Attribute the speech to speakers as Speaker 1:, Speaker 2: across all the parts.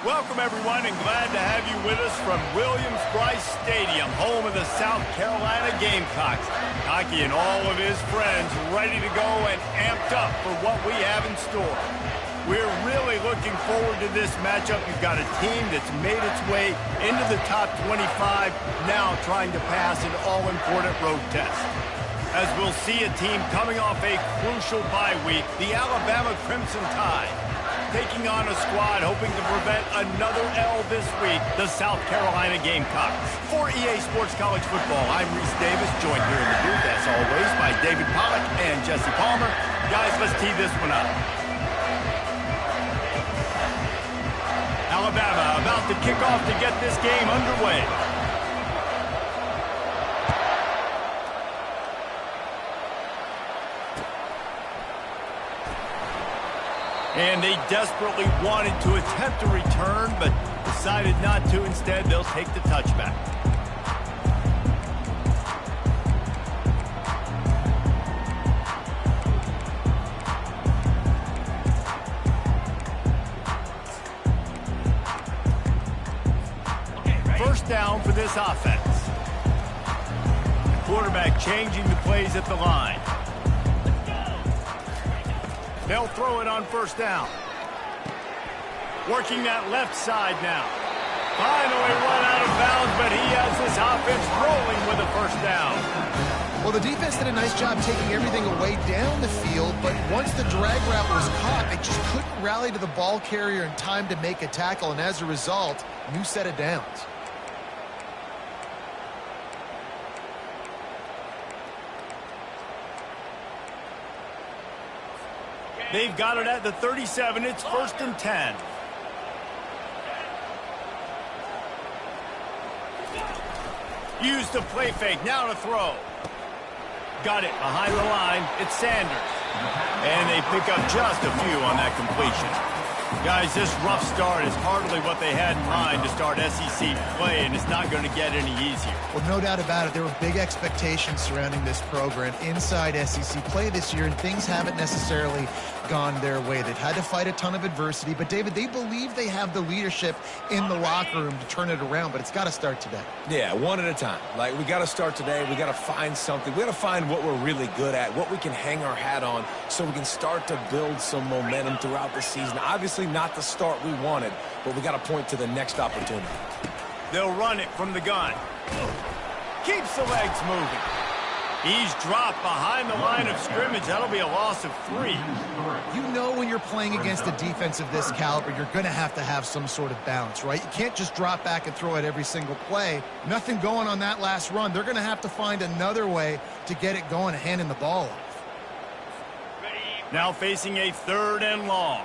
Speaker 1: Welcome, everyone, and glad to have you with us from Williams-Brice Stadium, home of the South Carolina Gamecocks. Hockey and all of his friends ready to go and amped up for what we have in store. We're really looking forward to this matchup. You've got a team that's made its way into the top 25, now trying to pass an all-important road test. As we'll see a team coming off a crucial bye week, the Alabama Crimson Tide, taking on a squad hoping to prevent another L this week, the South Carolina Gamecocks. For EA Sports College Football, I'm Reese Davis, joined here in the booth, as always, by David Pollack and Jesse Palmer. Guys, let's tee this one up. Alabama about to kick off to get this game underway. And they desperately wanted to attempt a return, but decided not to. Instead, they'll take the touchback. First down for this offense. The quarterback changing the plays at the line. They'll throw it on first down. Working that left side now. Finally run out of bounds, but he has this offense rolling with a first down.
Speaker 2: Well, the defense did a nice job taking everything away down the field, but once the drag route was caught, they just couldn't rally to the ball carrier in time to make a tackle, and as a result, new set of downs.
Speaker 1: They've got it at the 37. It's 1st and 10. Used the play fake. Now to throw. Got it behind the line. It's Sanders. And they pick up just a few on that completion. Guys, this rough start is hardly what they had in mind to start SEC play, and it's not going to get any easier.
Speaker 2: Well, no doubt about it. There were big expectations surrounding this program inside SEC play this year, and things haven't necessarily gone their way. They've had to fight a ton of adversity, but, David, they believe they have the leadership in the locker room to turn it around, but it's got to start today.
Speaker 3: Yeah, one at a time. Like, we got to start today. We got to find something. We got to find what we're really good at, what we can hang our hat on, so we can start to build some momentum throughout the season. Obviously, not the start we wanted, but we got to point to the next opportunity.
Speaker 1: They'll run it from the gun. Keeps the legs moving. He's dropped behind the line of scrimmage. That'll be a loss of 3.
Speaker 2: You know when you're playing against a defense of this caliber, you're going to have some sort of balance, right? You can't just drop back and throw it every single play. Nothing going on that last run. They're going to have to find another way to get it going and handing the ball off.
Speaker 1: Now facing a 3rd and long.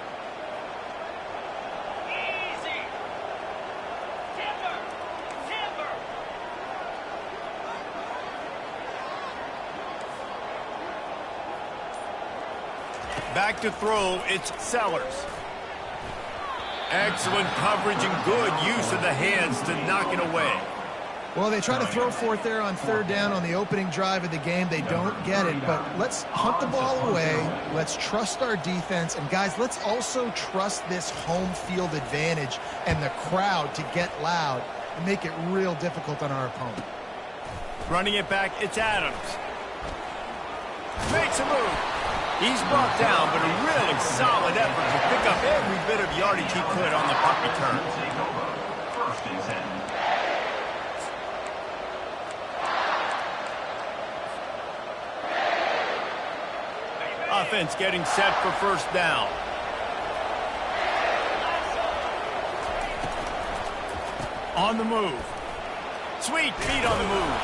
Speaker 1: Back to throw, it's Sellers. Excellent coverage and good use of the hands to knock it away.
Speaker 2: Well, they try to throw for it there on 3rd down on the opening drive of the game. They don't get it, but let's hunt the ball away. Let's trust our defense. And, guys, let's also trust this home field advantage and the crowd to get loud and make it real difficult on our opponent.
Speaker 1: Running it back, it's Adams. Makes a move. He's brought down, but a really solid effort to pick up every bit of yardage he could on the punt return. Offense getting set for first down. On the move. Sweet feet on the move.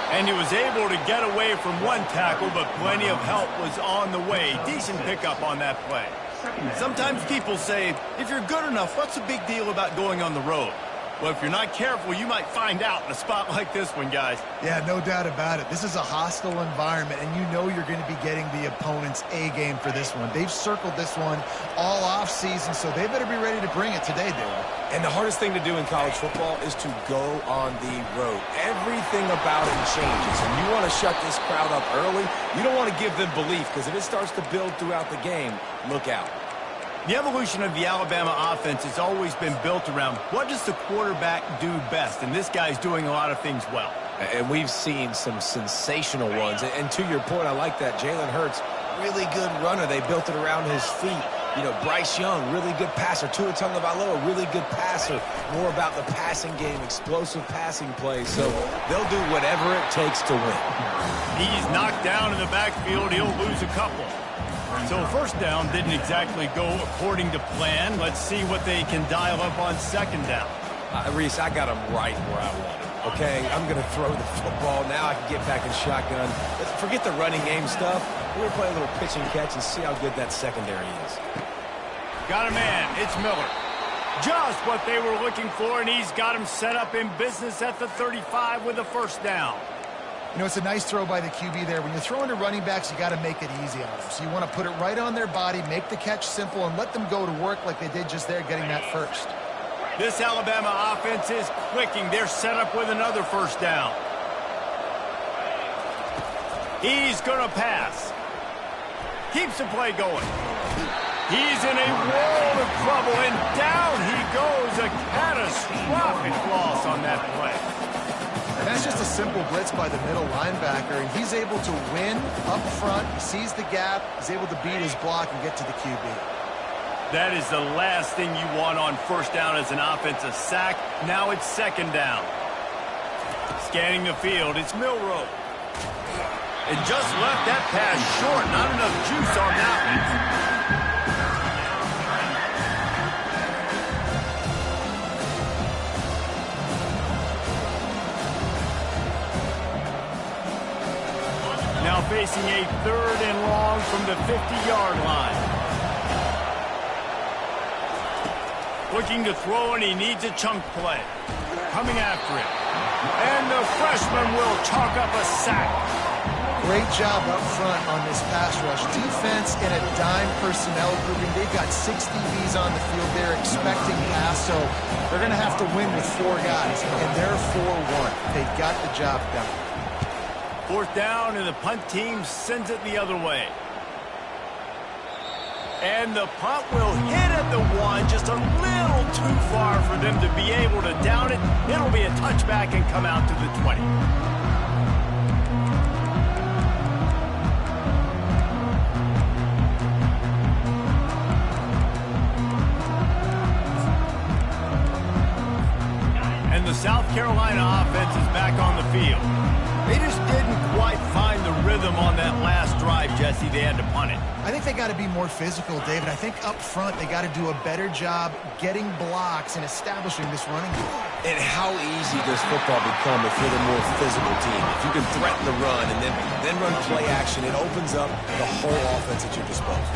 Speaker 1: And he was able to get away from one tackle, but plenty of help was on the way. Decent pickup on that play. Sometimes people say, if you're good enough, what's the big deal about going on the road? Well, if you're not careful, you might find out in a spot like this one, guys.
Speaker 2: Yeah, no doubt about it. This is a hostile environment, and you know you're going to be getting the opponent's A-game for this one. They've circled this one all off-season, so they better be ready to bring it today, David.
Speaker 3: And the hardest thing to do in college football is to go on the road. Everything about it changes, and you want to shut this crowd up early. You don't want to give them belief, because if it starts to build throughout the game, look out.
Speaker 1: The evolution of the Alabama offense has always been built around what does the quarterback do best, and this guy's doing a lot of things well.
Speaker 3: And we've seen some sensational ones. And to your point, I like that. Jalen Hurts, really good runner. They built it around his feet. You know, Bryce Young, really good passer. Tua Tagovailoa, really good passer. More about the passing game, explosive passing plays. So they'll do whatever it takes to win.
Speaker 1: He's knocked down in the backfield. He'll lose a couple. So first down didn't exactly go according to plan. Let's see what they can dial up on second down.
Speaker 3: Reese, I got him right where I want him. Okay, I'm going to throw the football. Now I can get back in shotgun. Forget the running game stuff. We're going to play a little pitch and catch and see how good that secondary is.
Speaker 1: Got a man. It's Miller. Just what they were looking for, and he's got him set up in business at the 35 with a first down.
Speaker 2: You know, it's a nice throw by the QB there. When you're throwing to running backs, you got to make it easy on them. So you want to put it right on their body, make the catch simple, and let them go to work like they did just there, getting that first.
Speaker 1: This Alabama offense is clicking. They're set up with another first down. He's going to pass. Keeps the play going. He's in a world of trouble, and down he goes. A catastrophic loss on that play.
Speaker 2: And that's just a simple blitz by the middle linebacker, and he's able to win up front. He sees the gap. He's able to beat his block and get to the QB.
Speaker 1: That is the last thing you want on first down as an offensive sack. Now it's second down. Scanning the field, it's Milroe. And just left that pass short. Not enough juice on that one. Now facing a third and long from the 50-yard line. Looking to throw, and he needs a chunk play. Coming after him. And the freshman will chalk up a sack.
Speaker 2: Great job up front on this pass rush. Defense in a dime personnel grouping. They've got 6 DBs on the field. They're expecting pass, so they're going to have to win with 4 guys. And they're 4-1. They got the job done.
Speaker 1: Fourth down, and the punt team sends it the other way. And the punt will hit at the 1, just a little too far for them to be able to down it. It'll be a touchback and come out to the 20. And the South Carolina offense is back on the field. They just didn't quite find the rhythm on that last drive, Jesse. They had to punt it.
Speaker 2: I think they got to be more physical, David. I think up front they got to do a better job getting blocks and establishing this running game.
Speaker 3: And how easy does football become if you're the more physical team? If you can threaten the run and then run play action, it opens up the whole offense at your disposal.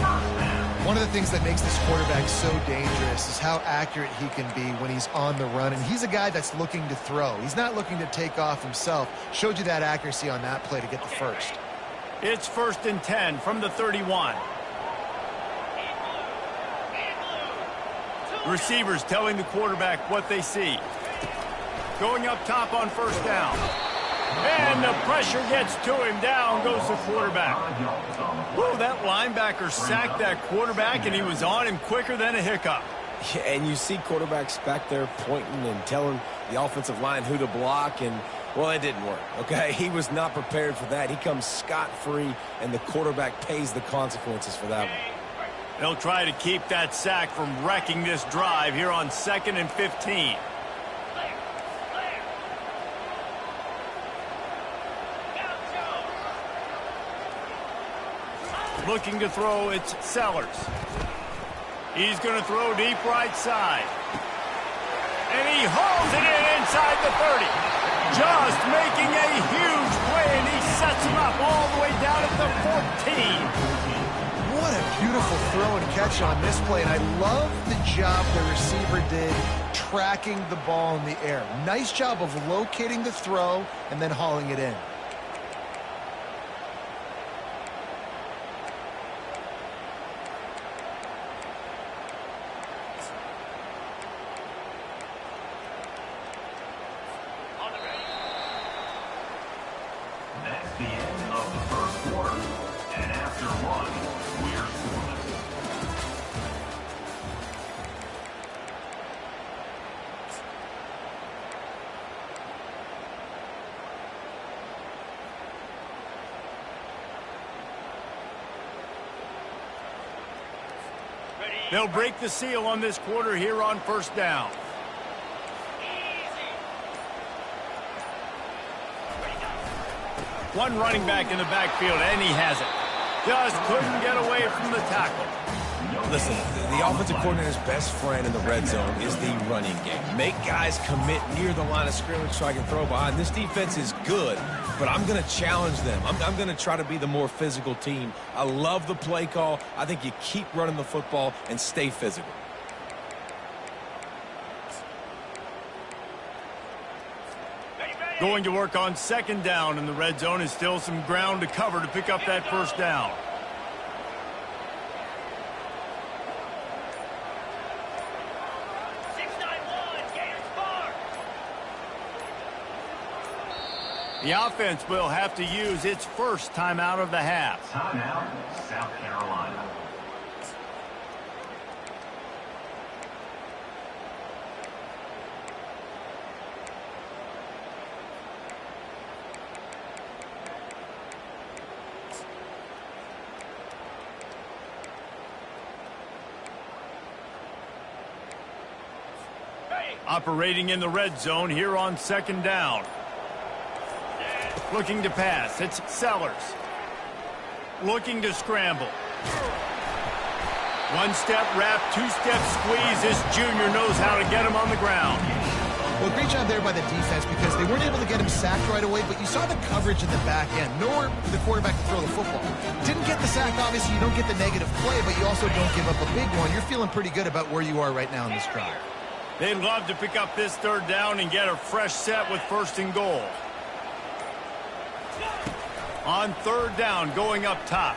Speaker 2: One of the things that makes this quarterback so dangerous is how accurate he can be when he's on the run. And he's a guy that's looking to throw. He's not looking to take off himself. Showed you that accuracy on that play to get the first.
Speaker 1: It's 1st and 10 from the 31. Receivers telling the quarterback what they see. Going up top on first down. And the pressure gets to him. Down goes the quarterback. Whoa, that linebacker sacked that quarterback, and he was on him quicker than a hiccup.
Speaker 3: Yeah, and you see quarterbacks back there pointing and telling the offensive line who to block, and, well, it didn't work, okay? He was not prepared for that. He comes scot-free, and the quarterback pays the consequences for that one.
Speaker 1: They'll try to keep that sack from wrecking this drive here on 2nd and 15. Looking to throw, it's Sellers. He's going to throw deep right side. And he hauls it in inside the 30. Just making a huge play, and he sets him up all the way down at the 14.
Speaker 2: What a beautiful throw and catch on this play. And I love the job the receiver did tracking the ball in the air. Nice job of locating the throw and then hauling it in.
Speaker 4: That's the end of the first quarter, and after one, we're scoreless.
Speaker 1: They'll break the seal on this quarter here on first down. One running back in the backfield, and he has it. Just couldn't get away from the tackle.
Speaker 3: Listen, the offensive coordinator's best friend in the red zone is the running game. Make guys commit near the line of scrimmage so I can throw behind. This defense is good, but I'm going to challenge them. I'm going to try to be the more physical team. I love the play call. I think you keep running the football and stay physical.
Speaker 1: Going to work on second down in the red zone is still some ground to cover to pick up that first down. The offense will have to use its first timeout of the half.
Speaker 4: Timeout, South Carolina.
Speaker 1: Operating in the red zone here on second down. Looking to pass. It's Sellers. Looking to scramble. One-step wrap, two-step squeeze. This junior knows how to get him on the ground.
Speaker 2: Well, great job there by the defense because they weren't able to get him sacked right away, but you saw the coverage in the back end. Nowhere for the quarterback to throw the football. Didn't get the sack, obviously. You don't get the negative play, but you also don't give up a big one. You're feeling pretty good about where you are right now in this drive.
Speaker 1: They'd love to pick up this third down and get a fresh set with first and goal. On third down, going up top.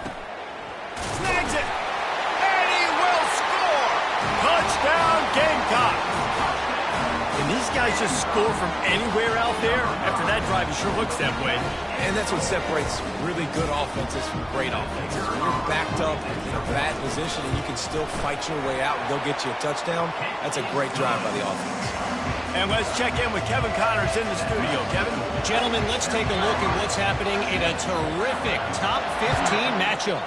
Speaker 1: Snags it! And he will score! Touchdown, Gamecock! Can these guys just score from anywhere out there? After that drive, it sure looks that way.
Speaker 3: And that's what separates really good offenses from great offenses. When you're backed up in a bad position and you can still fight your way out and go get you a touchdown, that's a great drive by the offense.
Speaker 1: And let's check in with Kevin Connors in the studio. Kevin?
Speaker 5: Gentlemen, let's take a look at what's happening in a terrific top 15 matchup.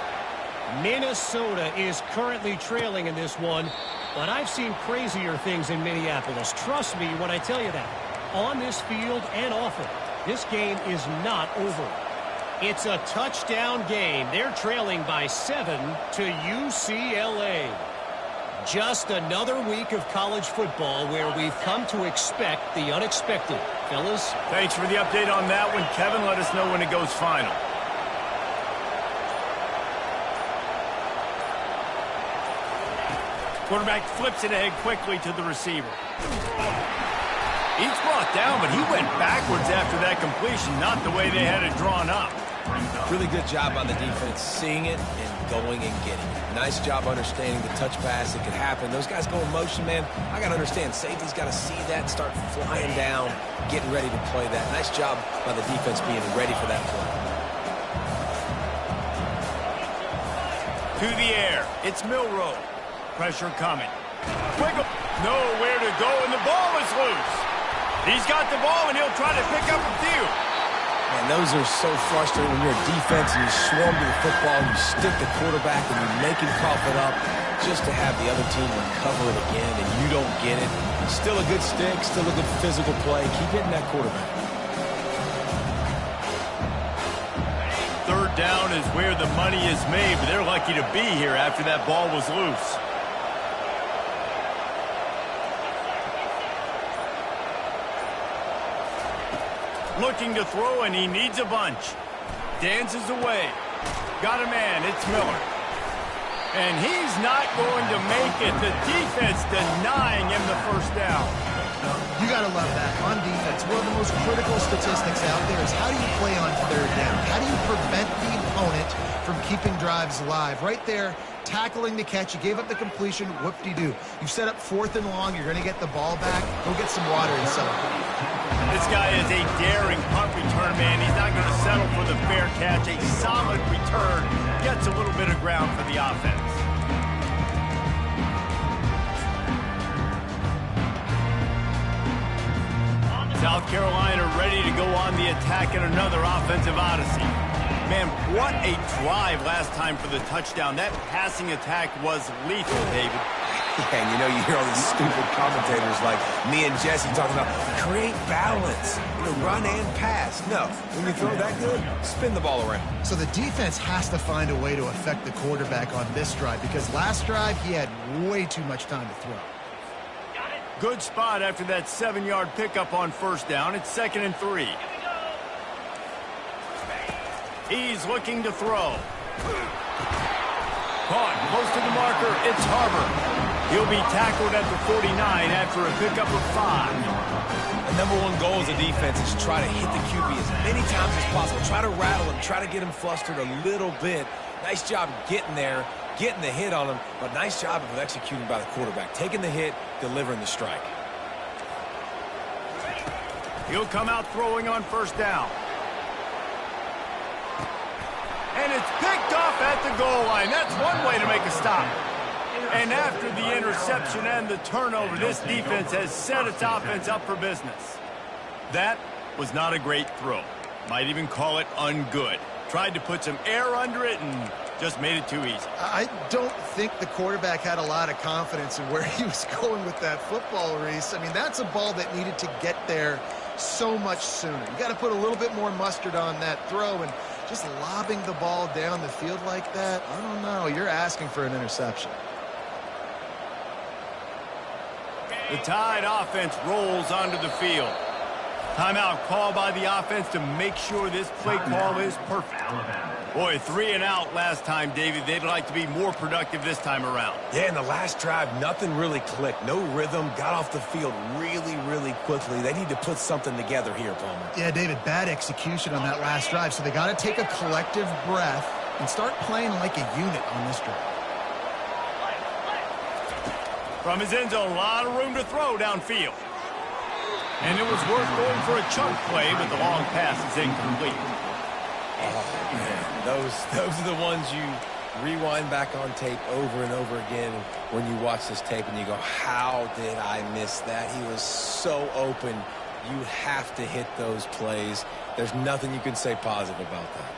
Speaker 5: Minnesota is currently trailing in this one, but I've seen crazier things in Minneapolis. Trust me when I tell you that. On this field and off it, this game is not over. It's a touchdown game. They're trailing by 7 to UCLA. Just another week of college football where we've come to expect the unexpected. Fellas?
Speaker 1: Thanks for the update on that one, Kevin. Let us know when it goes final. Quarterback flips it ahead quickly to the receiver. He's brought down, but he went backwards after that completion, not the way they had it drawn up.
Speaker 3: Really good job on the defense, seeing it and going and getting it. Nice job understanding the touch pass that could happen. Those guys go in motion, man. I got to understand, safety's got to see that, start flying down, getting ready to play that. Nice job by the defense being ready for that play.
Speaker 1: To the air, it's Milroe. Pressure coming. Wiggle. Nowhere to go, and the ball is loose. He's got the ball, and he'll try to pick up a few.
Speaker 3: Man, those are so frustrating when you're a defense and you swarm to the football and you stick the quarterback and you make him cough it up just to have the other team recover it again and you don't get it. Still a good stick, still a good physical play. Keep hitting that quarterback.
Speaker 1: Third down is where the money is made, but they're lucky to be here after that ball was loose. Looking to throw, and he needs a bunch. Dances away. Got a man. It's Miller. And he's not going to make it. The defense denying him the first down.
Speaker 2: You got to love that. On defense, one of the most critical statistics out there is how do you play on third down? How do you prevent the opponent from keeping drives alive? Right there, tackling the catch. You gave up the completion. Whoop-de-doo. You've set up fourth and long. You're going to get the ball back. Go get some water and celebrate.
Speaker 1: This guy is a daring punt return man. He's not going to settle for the fair catch. A solid return. Gets a little bit of ground for the offense. South Carolina ready to go on the attack in another offensive odyssey. Man, what a drive last time for the touchdown. That passing attack was lethal, David.
Speaker 3: Yeah, and you hear all these stupid commentators like me and Jesse talking about create balance, run and pass. No, when you throw that good, spin the ball around.
Speaker 2: So the defense has to find a way to affect the quarterback on this drive because last drive he had way too much time to throw.
Speaker 1: Good spot after that 7-yard pickup on first down. It's 2nd and 3. He's looking to throw. Caught close to the marker. It's Harbor. He'll be tackled at the 49 after a pickup of 5.
Speaker 3: The number one goal as a defense is try to hit the QB as many times as possible. Try to rattle him. Try to get him flustered a little bit. Nice job getting there, getting the hit on him, but nice job of executing by the quarterback. Taking the hit, delivering the strike.
Speaker 1: He'll come out throwing on first down. And it's picked off at the goal line. That's one way to make a stop. And after the interception and the turnover, this defense has set its offense up for business. That was not a great throw. Might even call it ungood. Tried to put some air under it and just made it too easy.
Speaker 2: I don't think the quarterback had a lot of confidence in where he was going with that football, Reese. I mean, that's a ball that needed to get there so much sooner. You got to put a little bit more mustard on that throw, and just lobbing the ball down the field like that, I don't know. You're asking for an interception.
Speaker 1: The Tide offense rolls onto the field. Timeout call by the offense to make sure this play call is perfect. Boy, 3 and out last time, David. They'd like to be more productive this time around.
Speaker 3: Yeah, in the last drive, nothing really clicked. No rhythm. Got off the field really, really quickly. They need to put something together here, Palmer.
Speaker 2: Yeah, David, bad execution on that last drive. So they got to take a collective breath and start playing like a unit on this drive.
Speaker 1: From his end zone, a lot of room to throw downfield. And it was worth going for a chunk play, but the long pass is incomplete.
Speaker 3: Oh, man. Those are the ones you rewind back on tape over and over again when you watch this tape and you go, how did I miss that? He was so open. You have to hit those plays. There's nothing you can say positive about that.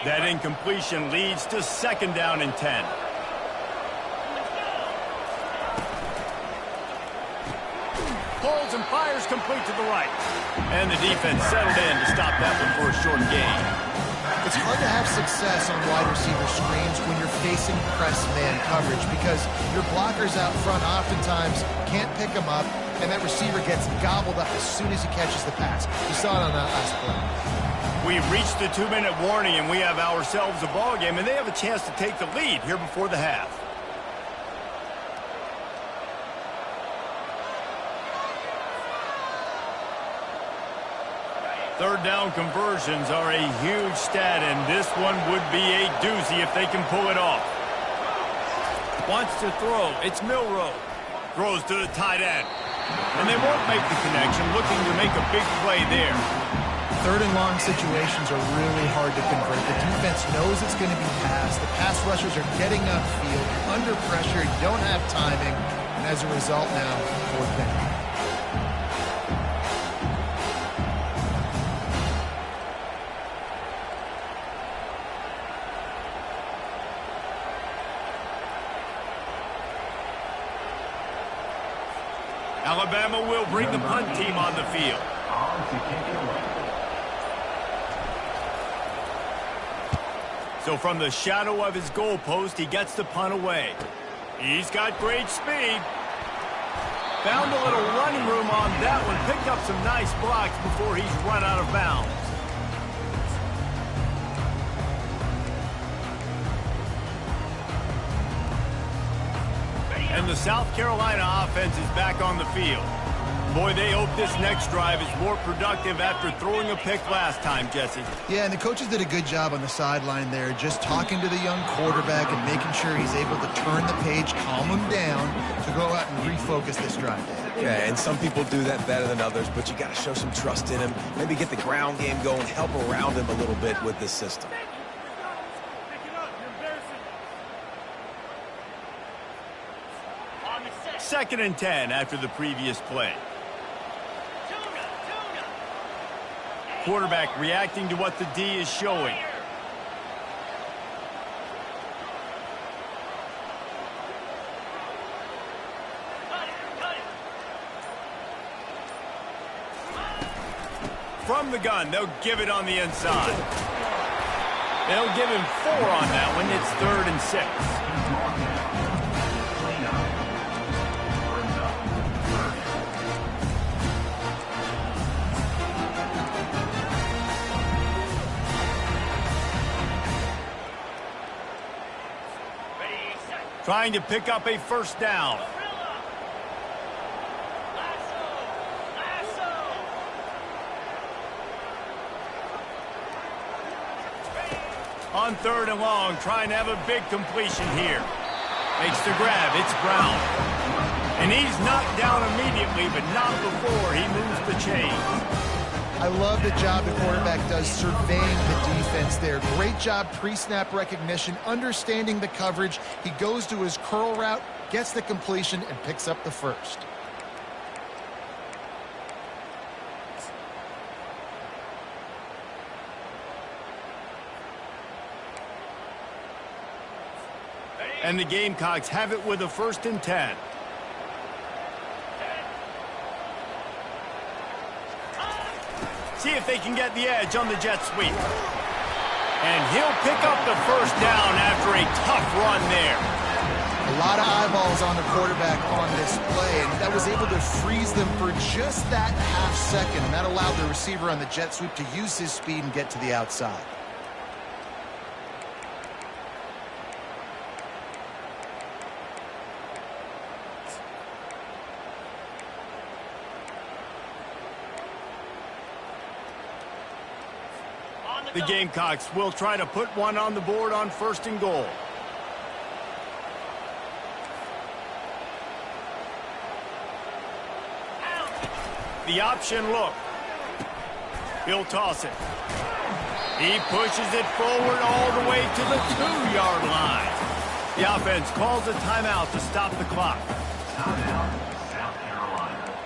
Speaker 1: That incompletion leads to 2nd down and 10. Pulls and fires complete to the right. And the defense settled in to stop that one for a short gain.
Speaker 2: It's hard to have success on wide receiver screens when you're facing press man coverage because your blockers out front oftentimes can't pick them up, and that receiver gets gobbled up as soon as he catches the pass. You saw it on that last play.
Speaker 1: We've reached the 2-minute warning, and we have ourselves a ball game, and they have a chance to take the lead here before the half. Third down conversions are a huge stat, and this one would be a doozy if they can pull it off. Wants to throw. It's Milroe. Throws to the tight end. And they won't make the connection, looking to make a big play there.
Speaker 2: 3rd and long situations are really hard to convert. The defense knows it's going to be passed. The pass rushers are getting upfield, under pressure, don't have timing, and as a result now, 4th down.
Speaker 1: Alabama will bring the punt team on the field. So from the shadow of his goalpost, he gets the punt away. He's got great speed. Found a little running room on that one. Picked up some nice blocks before he's run out of bounds. And the South Carolina offense is back on the field. Boy, they hope this next drive is more productive after throwing a pick last time, Jesse.
Speaker 2: Yeah, and the coaches did a good job on the sideline there, just talking to the young quarterback and making sure he's able to turn the page, calm him down, to go out and refocus this drive.
Speaker 3: Yeah, and some people do that better than others, but you got to show some trust in him. Maybe get the ground game going, help around him a little bit with this system.
Speaker 1: Second and 10 after the previous play. Quarterback reacting to what the D is showing. From the gun, they'll give it on the inside. They'll give him 4 on that one. It's 3rd and 6. Trying to pick up a first down. On 3rd and long, trying to have a big completion here. Makes the grab. It's Brown. And he's knocked down immediately, but not before he moves the chains.
Speaker 2: I love the job the quarterback does surveying the defense there. Great job pre-snap recognition, understanding the coverage. He goes to his curl route, gets the completion, and picks up the first.
Speaker 1: And the Gamecocks have it with a 1st and 10. See if they can get the edge on the jet sweep. And he'll pick up the first down after a tough run there.
Speaker 2: A lot of eyeballs on the quarterback on this play, and that was able to freeze them for just that half second. And that allowed the receiver on the jet sweep to use his speed and get to the outside.
Speaker 1: The Gamecocks will try to put one on the board on 1st and goal. The option look. He'll toss it. He pushes it forward all the way to the 2-yard line. The offense calls a timeout to stop the clock.
Speaker 4: Timeout, South Carolina.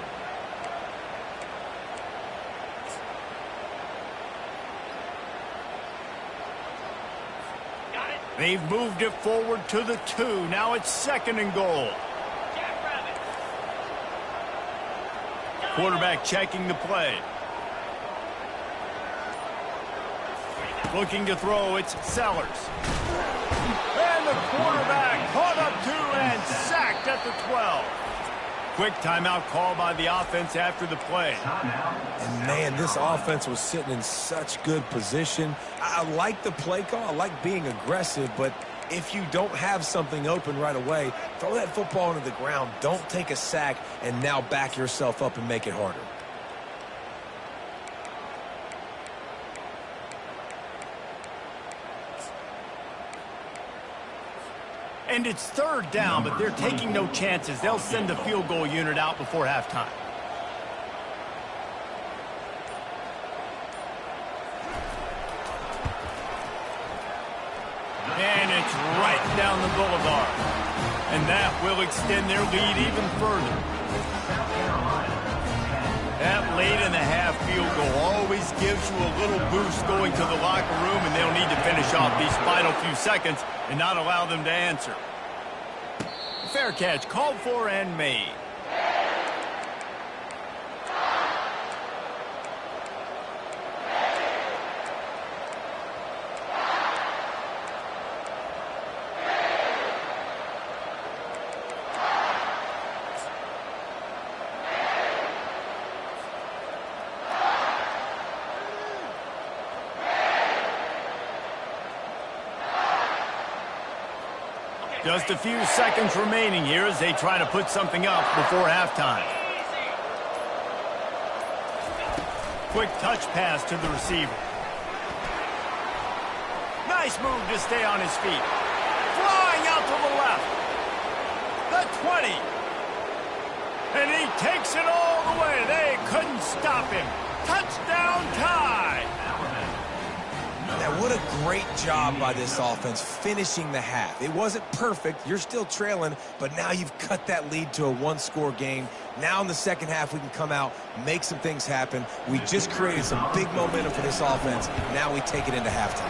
Speaker 1: They've moved it forward to the 2. Now it's 2nd and goal. Quarterback checking the play. Looking to throw, it's Sellers. And the quarterback caught up 2 and sacked at the 12. Quick timeout call by the offense after the play.
Speaker 3: And, man, this offense was sitting in such good position. I like the play call. I like being aggressive, but if you don't have something open right away, throw that football into the ground. Don't take a sack and now back yourself up and make it harder.
Speaker 1: And it's 3rd down, but they're taking no chances. They'll send the field goal unit out before halftime. And it's right down the boulevard. And that will extend their lead even further. That late in the half field goal always gives you a little boost going to the locker room, and they'll need to finish off these final few seconds and not allow them to answer. Fair catch called for and made. Just a few seconds remaining here as they try to put something up before halftime. Quick touch pass to the receiver. Nice move to stay on his feet. Flying out to the left. The 20. And he takes it all the way. They couldn't stop him. Touchdown tie.
Speaker 3: Now, what a great job by this offense finishing the half. It wasn't perfect. You're still trailing, but now you've cut that lead to a one-score game. Now in the second half, we can come out, make some things happen. We just created some big momentum for this offense. Now we take it into halftime.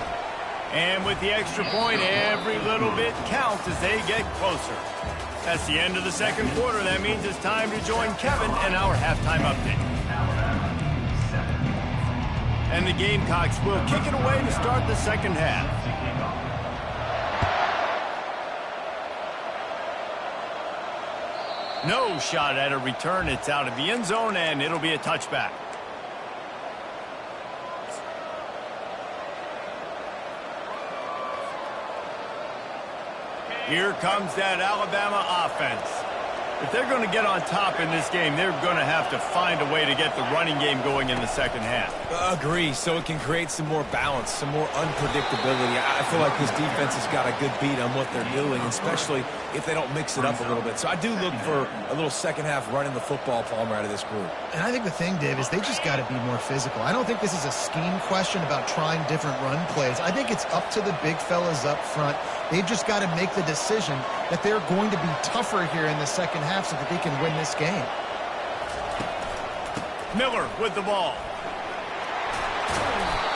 Speaker 1: And with the extra point, every little bit counts as they get closer. That's the end of the second quarter. That means it's time to join Kevin in our halftime update. And the Gamecocks will kick it away to start the second half. No shot at a return. It's out of the end zone, and it'll be a touchback. Here comes that Alabama offense. If they're going to get on top in this game, they're going to have to find a way to get the running game going in the second half.
Speaker 3: Agree, so it can create some more balance, some more unpredictability. I feel like this defense has got a good beat on what they're doing, especially if they don't mix it up a little bit. So I do look for a little second half running the football, Palmer, out of this group.
Speaker 2: And I think the thing, Dave, is they just got to be more physical. I don't think this is a scheme question about trying different run plays. I think it's up to the big fellas up front. They've just got to make the decision that they're going to be tougher here in the second half so that they can win this game.
Speaker 1: Miller with the ball.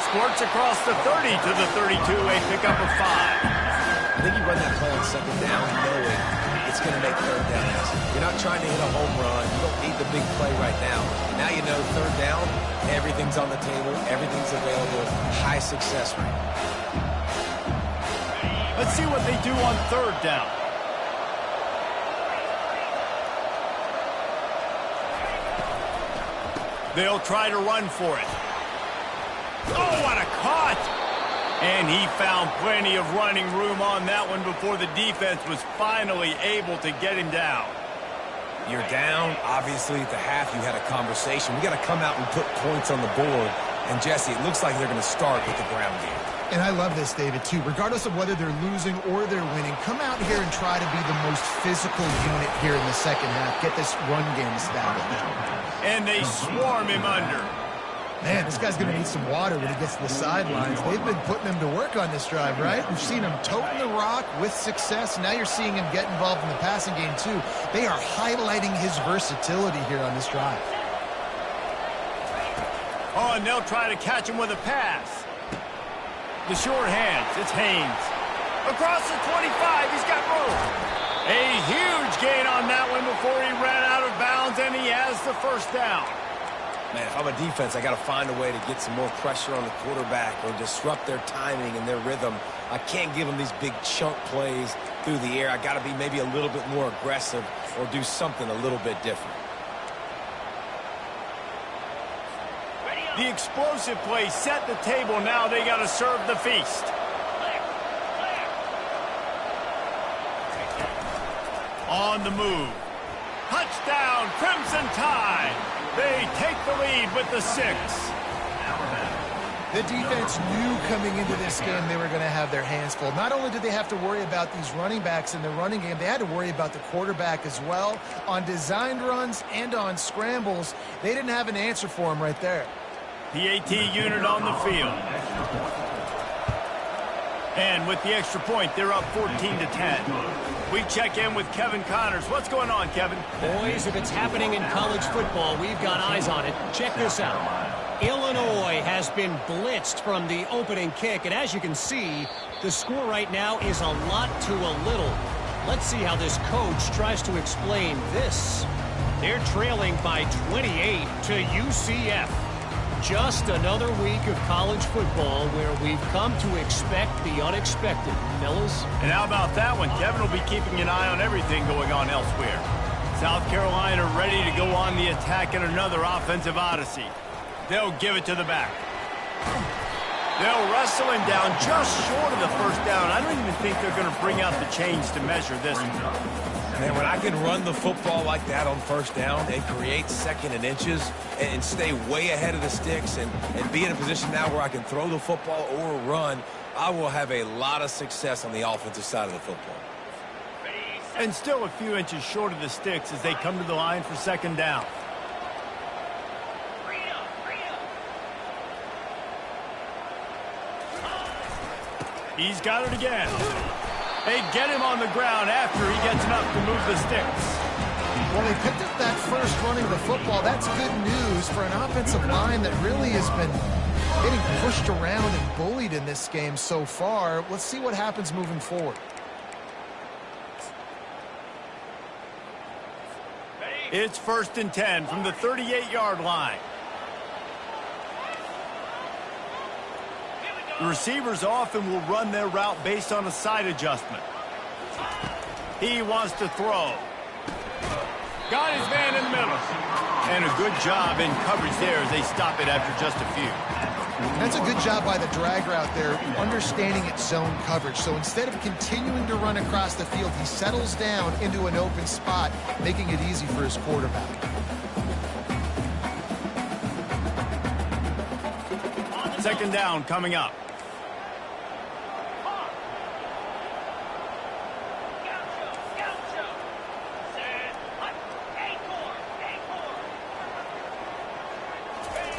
Speaker 1: Squirts across the 30 to the 32, a pickup of 5.
Speaker 3: I think you run that play on second down knowing it's going to make third down easy. You're not trying to hit a home run. You don't need the big play right now. Now you know third down, everything's on the table, everything's available, high success rate.
Speaker 1: Let's see what they do on third down. They'll try to run for it. Oh, what a cut! And he found plenty of running room on that one before the defense was finally able to get him down.
Speaker 3: You're down. Obviously, at the half, you had a conversation. We got to come out and put points on the board. And, Jesse, it looks like they're going to start with the ground game.
Speaker 2: And I love this, David, too. Regardless of whether they're losing or they're winning, come out here and try to be the most physical unit here in the second half. Get this run game established.
Speaker 1: And they swarm him under.
Speaker 2: Man, this guy's going to need some water when he gets to the sidelines. They've been putting him to work on this drive, right? We've seen him toting the rock with success. Now you're seeing him get involved in the passing game, too. They are highlighting his versatility here on this drive.
Speaker 1: Oh, and they'll try to catch him with a pass. The short hands, it's Haynes. Across the 25, he's got room. A huge gain on that one before he ran out of bounds, and he has the first down.
Speaker 3: Man, if I'm a defense, I got to find a way to get some more pressure on the quarterback or disrupt their timing and their rhythm. I can't give them these big chunk plays through the air. I got to be maybe a little bit more aggressive or do something a little bit different.
Speaker 1: The explosive play set the table. Now they got to serve the feast. On the move. Touchdown, Crimson Tide. They take the lead with the 6.
Speaker 2: The defense knew coming into this game they were going to have their hands full. Not only did they have to worry about these running backs in the running game, they had to worry about the quarterback as well. On designed runs and on scrambles, they didn't have an answer for him right there.
Speaker 1: PAT unit on the field. And with the extra point, they're up 14-10. We check in with Kevin Connors. What's going on, Kevin?
Speaker 5: Boys, if it's happening in college football, we've got eyes on it. Check this out. Illinois has been blitzed from the opening kick, and as you can see, the score right now is a lot to a little. Let's see how this coach tries to explain this. They're trailing by 28 to UCF. Just another week of college football where we've come to expect the unexpected, fellas.
Speaker 1: And how about that one? Kevin will be keeping an eye on everything going on elsewhere. South Carolina ready to go on the attack in another offensive odyssey. They'll give it to the back. They'll wrestle him down just short of the first down. I don't even think they're going to bring out the chains to measure this one.
Speaker 3: Man, when I can run the football like that on first down and create second and inches and stay way ahead of the sticks and be in a position now where I can throw the football or run, I will have a lot of success on the offensive side of the football.
Speaker 1: And still a few inches short of the sticks as they come to the line for second down. He's got it again. They get him on the ground after he gets enough to move the sticks.
Speaker 2: Well, they picked up that first running of the football. That's good news for an offensive line that really has been getting pushed around and bullied in this game so far. Let's see what happens moving forward.
Speaker 1: It's 1st and 10 from the 38-yard line. The receivers often will run their route based on a side adjustment. He wants to throw. Got his man in the middle. And a good job in coverage there as they stop it after just a few.
Speaker 2: That's a good job by the drag route there, understanding its zone coverage. So instead of continuing to run across the field, he settles down into an open spot, making it easy for his quarterback.
Speaker 1: Second down coming up.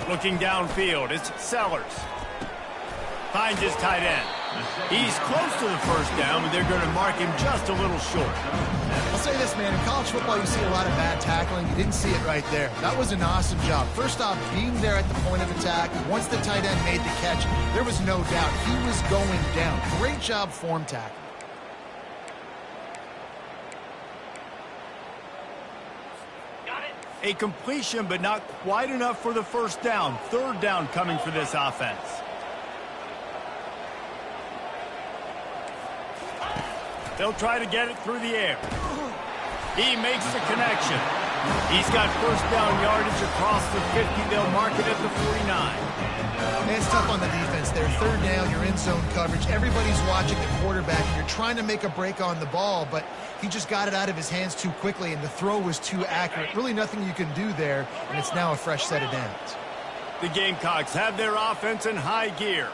Speaker 1: Looking downfield, it's Sellers. Finds his tight end. He's close to the first down, but they're going to mark him just a little short.
Speaker 2: I'll say this, man. In college football, you see a lot of bad tackling. You didn't see it right there. That was an awesome job. First off, being there at the point of attack. Once the tight end made the catch, there was no doubt he was going down. Great job form tackling.
Speaker 1: A completion, but not quite enough for the first down. Third down coming for this offense. They'll try to get it through the air. He makes the connection. He's got first down yardage across the 50. They'll mark it at the 49.
Speaker 2: It's tough on the defense there. Third down, you're in zone coverage. Everybody's watching the quarterback, and you're trying to make a break on the ball, but he just got it out of his hands too quickly, and the throw was too accurate. Really nothing you can do there, and it's now a fresh set of downs.
Speaker 1: The Gamecocks have their offense in high gear.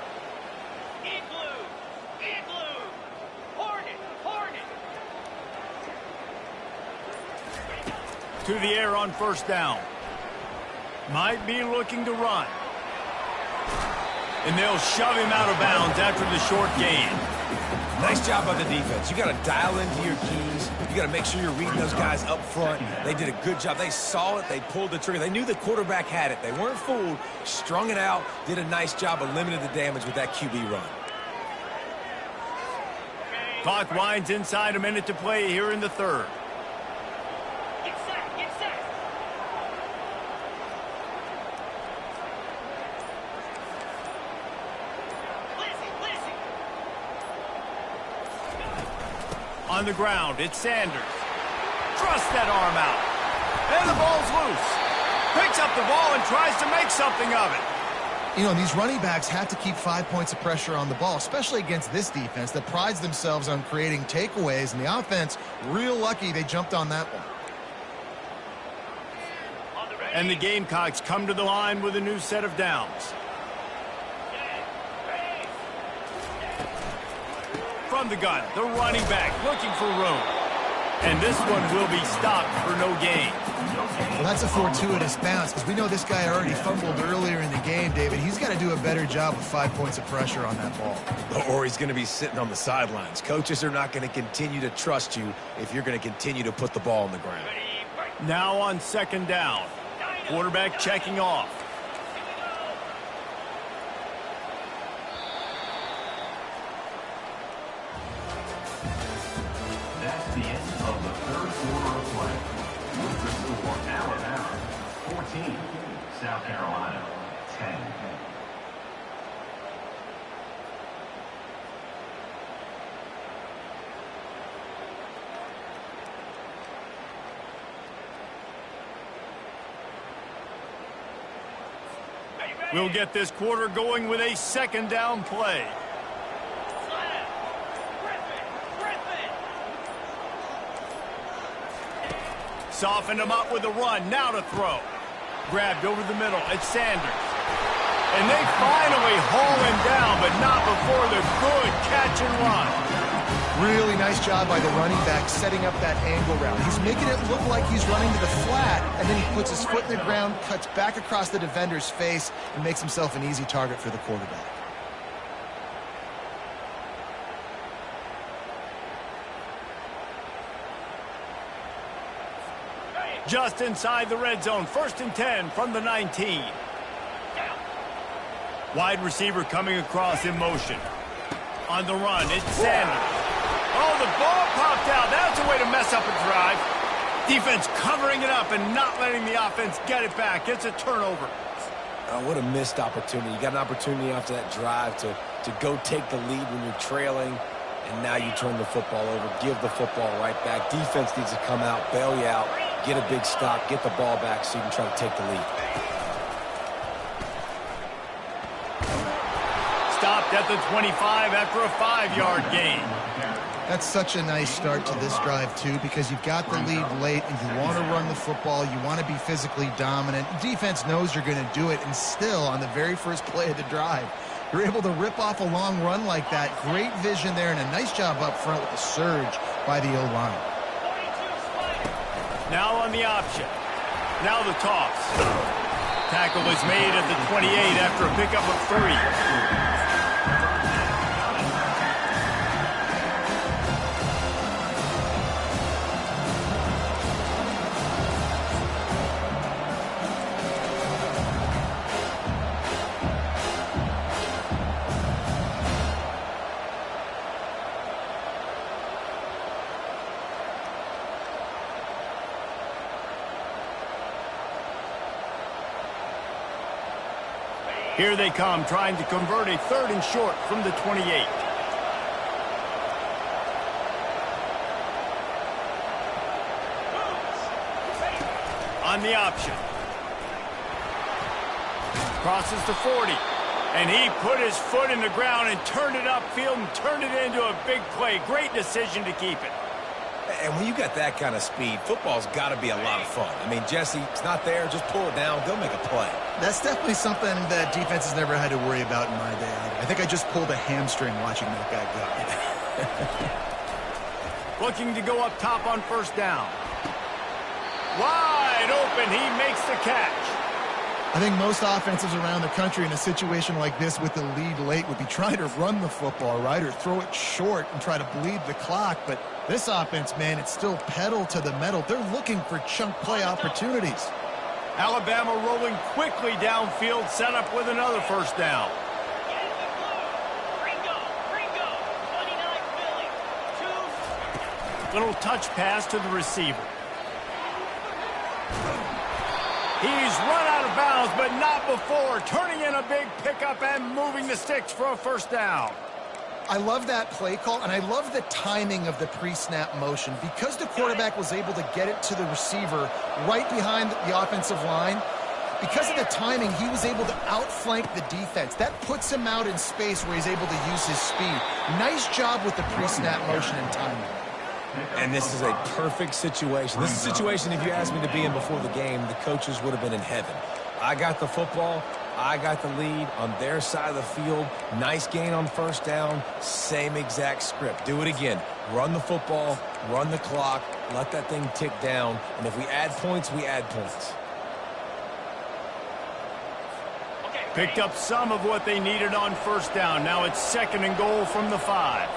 Speaker 1: To the air on first down. Might be looking to run. And they'll shove him out of bounds after the short gain.
Speaker 3: Nice job by the defense. You got to dial into your keys. You got to make sure you're reading those guys up front. They did a good job. They saw it. They pulled the trigger. They knew the quarterback had it. They weren't fooled. Strung it out. Did a nice job of limiting the damage with that QB run.
Speaker 1: Clock winds inside a minute to play here in the third. On the ground, it's Sanders. Thrusts that arm out. And the ball's loose. Picks up the ball and tries to make something of it.
Speaker 2: You know, these running backs have to keep 5 points of pressure on the ball, especially against this defense that prides themselves on creating takeaways. And the offense, real lucky they jumped on that one.
Speaker 1: And the Gamecocks come to the line with a new set of downs. From the gun, the running back looking for room. And this one will be stopped for no gain.
Speaker 2: Well, that's a fortuitous bounce because we know this guy already fumbled earlier in the game, David. He's got to do a better job with 5 points of pressure on that ball.
Speaker 3: Or he's going to be sitting on the sidelines. Coaches are not going to continue to trust you if you're going to continue to put the ball on the ground.
Speaker 1: Now on second down. Quarterback checking off.
Speaker 4: That's the end of the third quarter of play. With the score, Alabama 14, South Carolina 10.
Speaker 1: We'll get this quarter going with a second down play. Softened him up with a run. Now to throw. Grabbed over the middle. It's Sanders. And they finally haul him down, but not before the good catch and run.
Speaker 2: Really nice job by the running back setting up that angle route. He's making it look like he's running to the flat, and then he puts his foot in the ground, cuts back across the defender's face, and makes himself an easy target for the quarterback.
Speaker 1: Just inside the red zone, 1st and 10 from the 19. Wide receiver coming across in motion. On the run, it's Sanders. Oh, the ball popped out. That's a way to mess up a drive. Defense covering it up and not letting the offense get it back. It's a turnover.
Speaker 3: Oh, what a missed opportunity. You got an opportunity after that drive to go take the lead when you're trailing, and now you turn the football over, give the football right back. Defense needs to come out, bail you out, get a big stop, get the ball back so you can try to take the lead.
Speaker 1: Stopped at the 25 after a 5-yard gain.
Speaker 2: That's such a nice start to this drive, too, because you've got the lead late and you want to run the football. You want to be physically dominant. Defense knows you're going to do it, and still, on the very first play of the drive, you're able to rip off a long run like that. Great vision there, and a nice job up front with the surge by the O-line.
Speaker 1: Now on the option. Now the toss. Tackle is made at the 28 after a pickup of 3. Here they come, trying to convert a 3rd and short from the 28. On the option. Crosses to 40. And he put his foot in the ground and turned it upfield and turned it into a big play. Great decision to keep it.
Speaker 3: And when you got that kind of speed, football's got to be a lot of fun. I mean, Jesse, it's not there. Just pull it down. Go make a play.
Speaker 2: That's definitely something that defense has never had to worry about in my day. I think I just pulled a hamstring watching that guy
Speaker 1: go. Looking to go up top on 1st down. Wide open. He makes the catch.
Speaker 2: I think most offenses around the country in a situation like this with the lead late would be trying to run the football, right, or throw it short and try to bleed the clock. But this offense, man, it's still pedal to the metal. They're looking for chunk play opportunities.
Speaker 1: Alabama rolling quickly downfield, set up with another 1st down. Little touch pass to the receiver. He's run out of bounds, but not before. Turning in a big pickup and moving the sticks for a 1st down.
Speaker 2: I love that play call, and I love the timing of the pre-snap motion. Because the quarterback was able to get it to the receiver right behind the offensive line, because of the timing, he was able to outflank the defense. That puts him out in space where he's able to use his speed. Nice job with the pre-snap motion and timing.
Speaker 3: And this is a perfect situation. This is a situation, if you asked me to be in before the game, the coaches would have been in heaven. I got the football. I got the lead on their side of the field. Nice gain on 1st down. Same exact script. Do it again. Run the football, run the clock, let that thing tick down. And if we add points, we add points.
Speaker 1: Picked up some of what they needed on 1st down. Now it's 2nd and goal from the 5.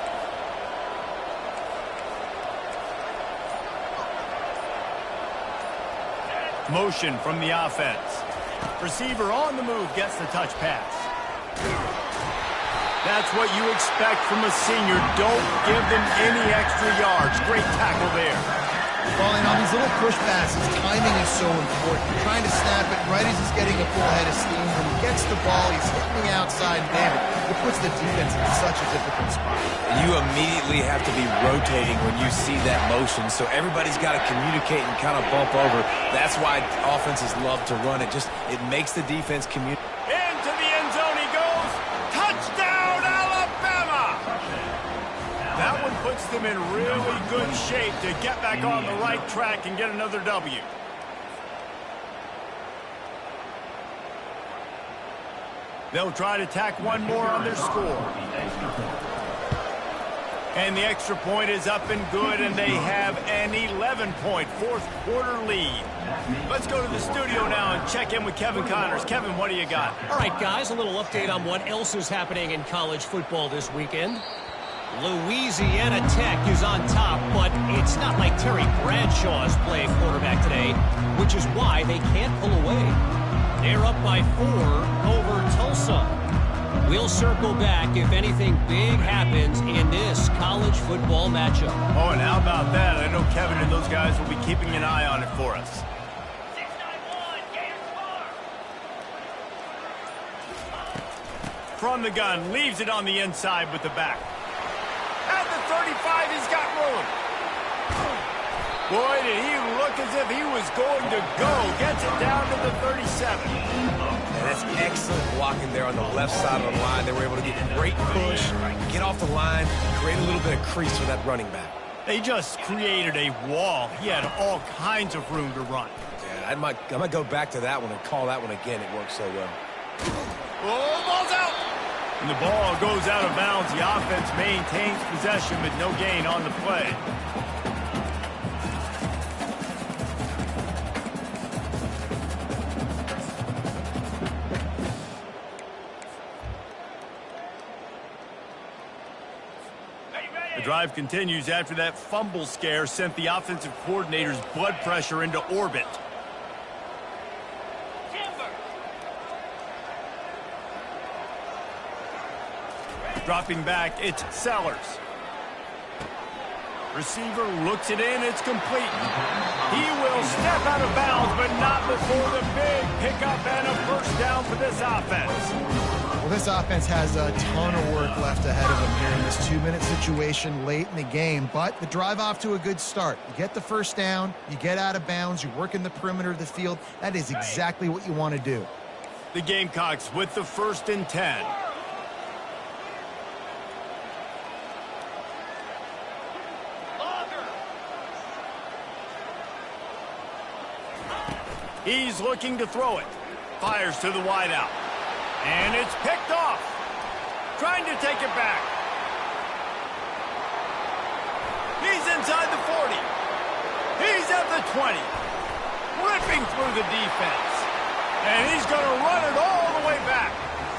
Speaker 1: Motion from the offense. Receiver on the move gets the touch pass. That's what you expect from a senior. Don't give them any extra yards. Great tackle there.
Speaker 2: Well, and on these little push passes, timing is so important. You're trying to snap it right as he's getting a full head of steam. When he gets the ball, he's hitting the outside, and it puts the defense in such a difficult spot.
Speaker 3: You immediately have to be rotating when you see that motion, so everybody's got to communicate and kind of bump over. That's why offenses love to run it. It makes the defense communicate.
Speaker 1: Into the end zone he goes. Touchdown, Alabama! That one puts them in really good shape to get back on the right track and get another W. They'll try to tack one more on their score. And the extra point is up and good, and they have an 11-point fourth-quarter lead. Let's go to the studio now and check in with Kevin Connors. Kevin, what do you got?
Speaker 5: All right, guys, a little update on what else is happening in college football this weekend. Louisiana Tech is on top, but it's not like Terry Bradshaw's playing quarterback today, which is why they can't pull away. They're up by 4 over Tulsa. We'll circle back if anything big happens in this college football matchup.
Speaker 1: Oh, and how about that? I know Kevin and those guys will be keeping an eye on it for us. From the gun, leaves it on the inside with the back. At the 35, he's got room. Boy, did he look as if he was going to go. Gets it down to the 37.
Speaker 3: And that's excellent blocking there on the left side of the line. They were able to get a great push, get off the line, create a little bit of crease for that running back.
Speaker 1: They just created a wall. He had all kinds of room to run.
Speaker 3: Yeah, I might go back to that one and call that one again. It worked so well.
Speaker 1: Oh, ball's out. And the ball goes out of bounds. The offense maintains possession, but no gain on the play. The drive continues after that fumble scare sent the offensive coordinator's blood pressure into orbit. Dropping back, it's Sellers. Receiver looks it in, it's complete. He will step out of bounds, but not before the big pickup and a first down for this offense.
Speaker 2: Well, this offense has a ton of work left ahead of them here in this 2-minute situation late in the game, but the drive off to a good start. You get the first down, you get out of bounds, you work in the perimeter of the field. That is exactly what you want to do.
Speaker 1: The Gamecocks with the 1st and 10. He's looking to throw it. Fires to the wideout. And it's picked off. Trying to take it back. He's inside the 40. He's at the 20. Ripping through the defense. And he's going to run it all the way back.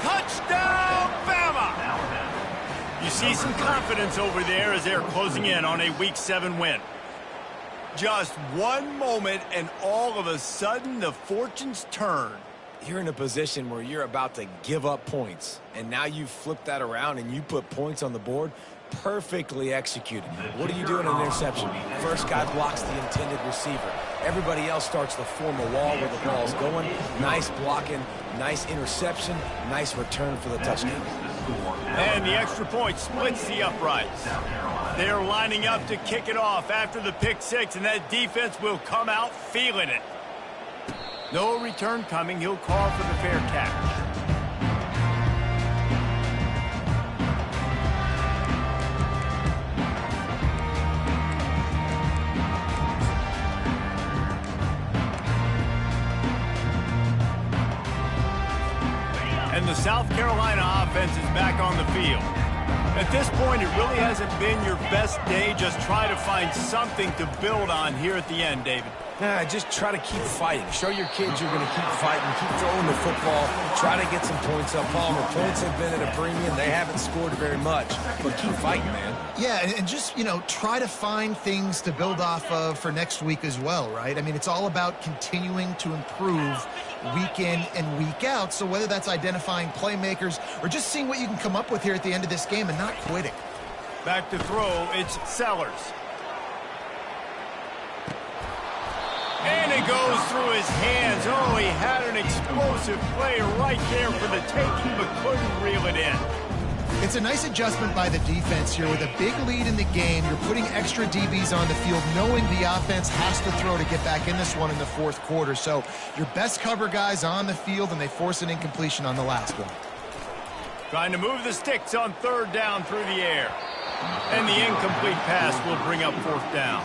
Speaker 1: Touchdown, Bama! You see some confidence over there as they're closing in on a Week 7 win. Just one moment, and all of a sudden, the fortunes turn.
Speaker 3: You're in a position where you're about to give up points, and now you flip that around and you put points on the board. Perfectly executed. What do you do in an interception? First guy blocks the intended receiver. Everybody else starts to form a wall where the ball's going. Nice blocking, nice interception, nice return for the touchdown.
Speaker 1: And the extra point splits the uprights. They're lining up to kick it off after the pick six, and that defense will come out feeling it. No return coming. He'll call for the fair catch. And the South Carolina offense is back on the field. At this point, it really hasn't been your best day. Just try to find something to build on here at the end, David.
Speaker 3: Nah, just try to keep fighting. Show your kids you're going to keep fighting. Keep throwing the football. Try to get some points up. Palmer, points have been at a premium. They haven't scored very much. But keep fighting, man.
Speaker 2: Yeah, and just, try to find things to build off of for next week as well, right? I mean, it's all about continuing to improve week in and week out. So whether that's identifying playmakers or just seeing what you can come up with here at the end of this game and not quitting.
Speaker 1: Back to throw, it's Sellers. And it goes through his hands. Oh, he had an explosive play right there for the taking, but couldn't reel it in.
Speaker 2: It's a nice adjustment by the defense here. With a big lead in the game, you're putting extra DBs on the field, knowing the offense has to throw to get back in this one in the fourth quarter. So your best cover guys on the field, and they force an incompletion on the last one.
Speaker 1: Trying to move the sticks on third down through the air. And the incomplete pass will bring up fourth down.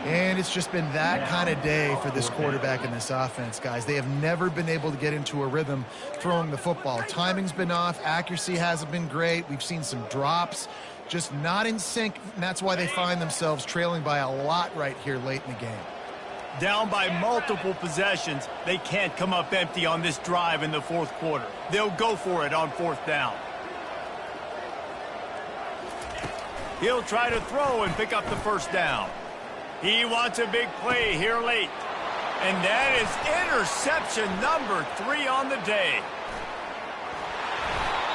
Speaker 2: And it's just been that kind of day for this quarterback and this offense, guys. They have never been able to get into a rhythm throwing the football. Timing's been off. Accuracy hasn't been great. We've seen some drops. Just not in sync, and that's why they find themselves trailing by a lot right here late in the game.
Speaker 1: Down by multiple possessions, they can't come up empty on this drive in the fourth quarter. They'll go for it on fourth down. He'll try to throw and pick up the first down. He wants a big play here late. And that is interception number 3 on the day.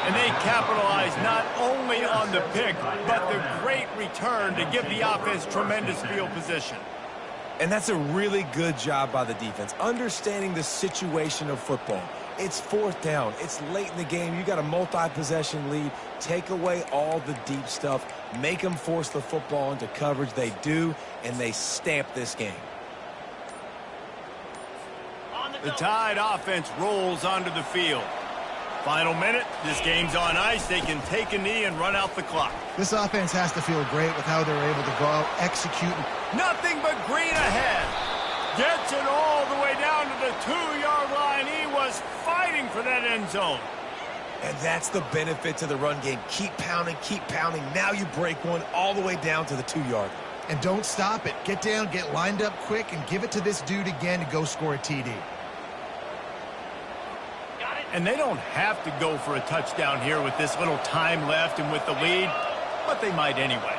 Speaker 1: And they capitalize not only on the pick, but the great return to give the offense tremendous field position.
Speaker 3: And that's a really good job by the defense, understanding the situation of football. It's 4th down. It's late in the game. You got a multi-possession lead. Take away all the deep stuff. Make them force the football into coverage. They do, and they stamp this game.
Speaker 1: The Tide offense rolls onto the field. Final minute, this game's on ice. They can take a knee and run out the clock.
Speaker 2: This offense has to feel great with how they're able to go out, execute.
Speaker 1: Nothing but green ahead. Gets it all the way down to the 2-yard line. He was fighting for that end zone.
Speaker 3: And that's the benefit to the run game. Keep pounding, keep pounding. Now you break one all the way down to the 2-yard.
Speaker 2: And don't stop it. Get down, get lined up quick, and give it to this dude again to go score a TD.
Speaker 1: And they don't have to go for a touchdown here with this little time left and with the lead, but they might anyway.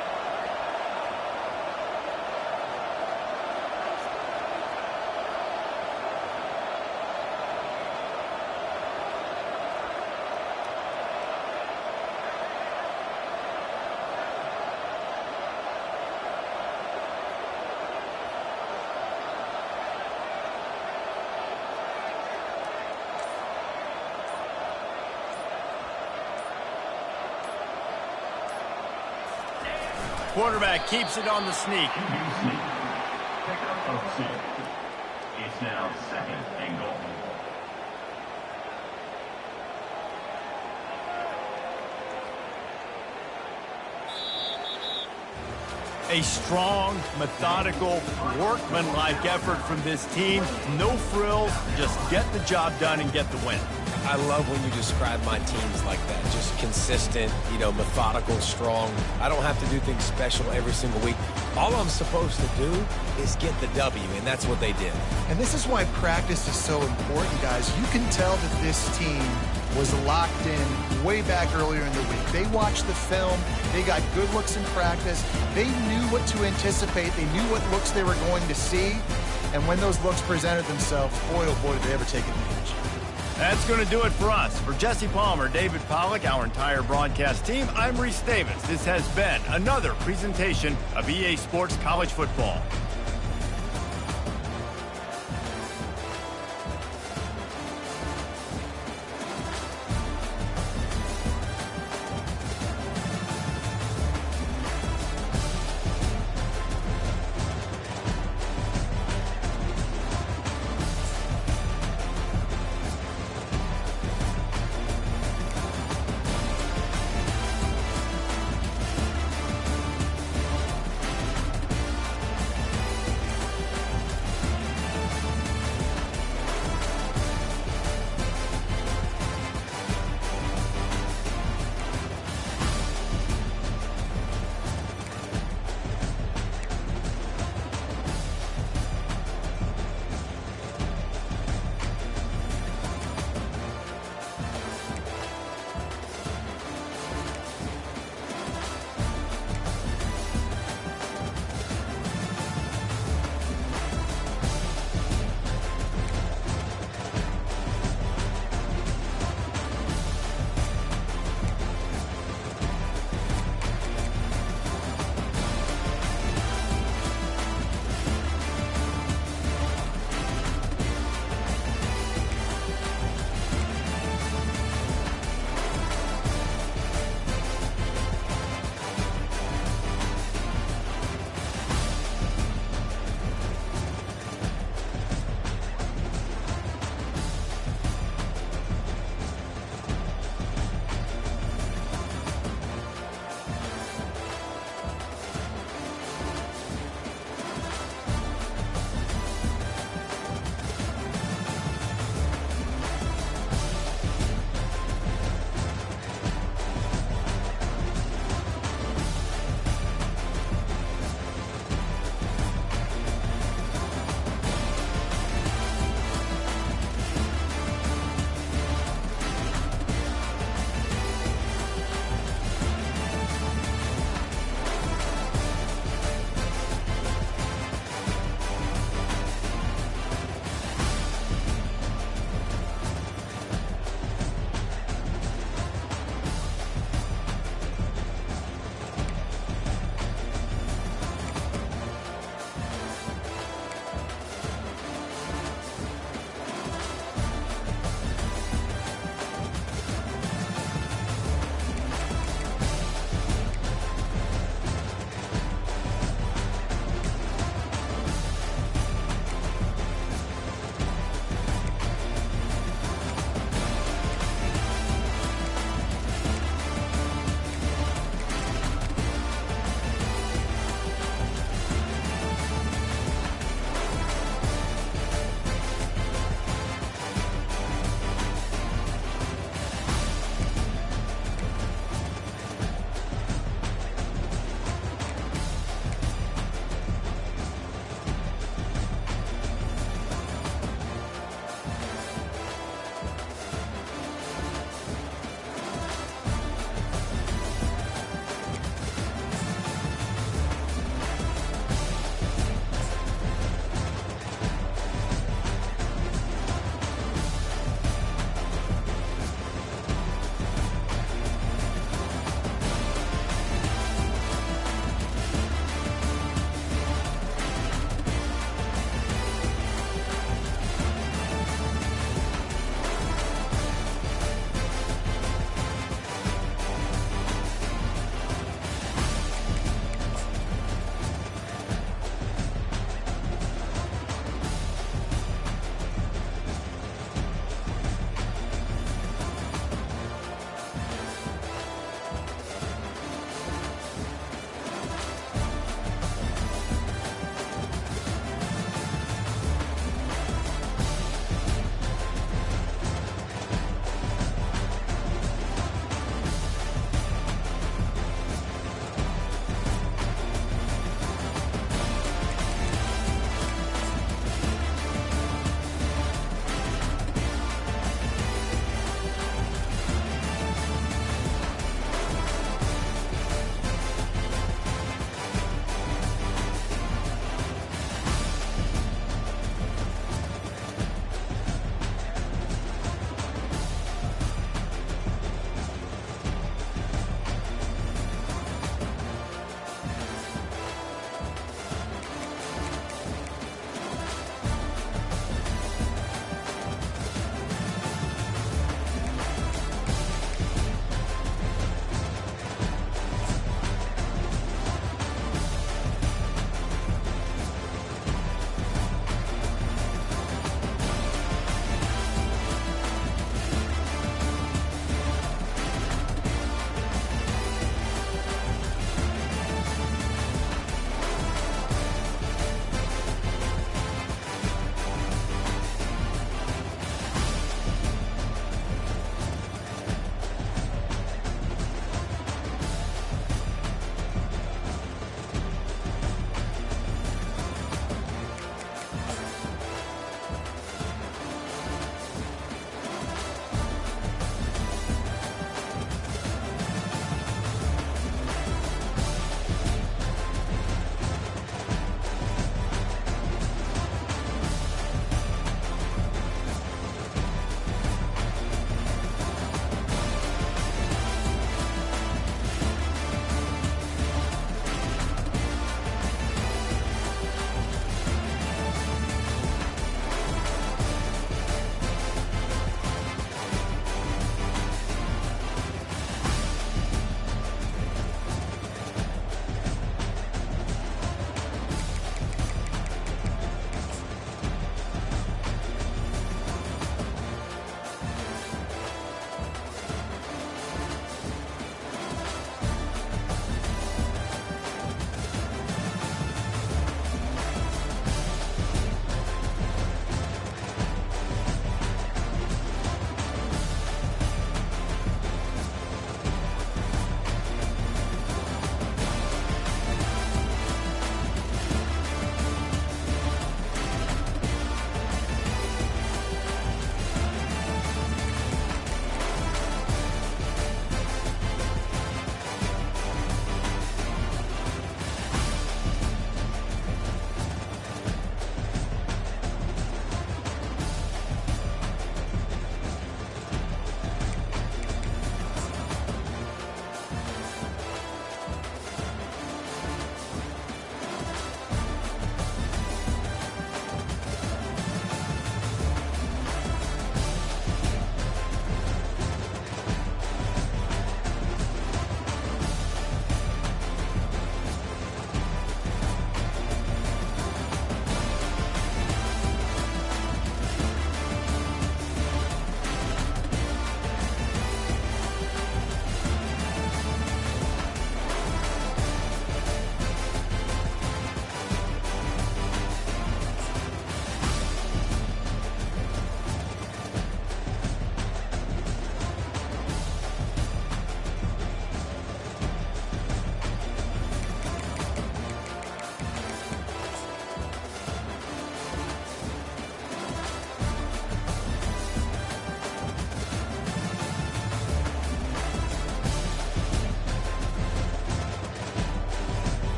Speaker 1: Quarterback keeps it on the sneak.
Speaker 4: Pickup of 2. It's now 2nd and goal.
Speaker 1: A strong, methodical, workmanlike effort from this team. No frills, just get the job done and get the win.
Speaker 3: I love when you describe my teams like that. Just consistent, methodical, strong. I don't have to do things special every single week. All I'm supposed to do is get the W, and that's what they did.
Speaker 2: And this is why practice is so important, guys. You can tell that this team was locked in way back earlier in the week. They watched the film. They got good looks in practice. They knew what to anticipate. They knew what looks they were going to see. And when those looks presented themselves, boy, oh boy, did they ever take advantage.
Speaker 1: That's going to do it for us. For Jesse Palmer, David Pollack, our entire broadcast team, I'm Reese Davis. This has been another presentation of EA Sports College Football.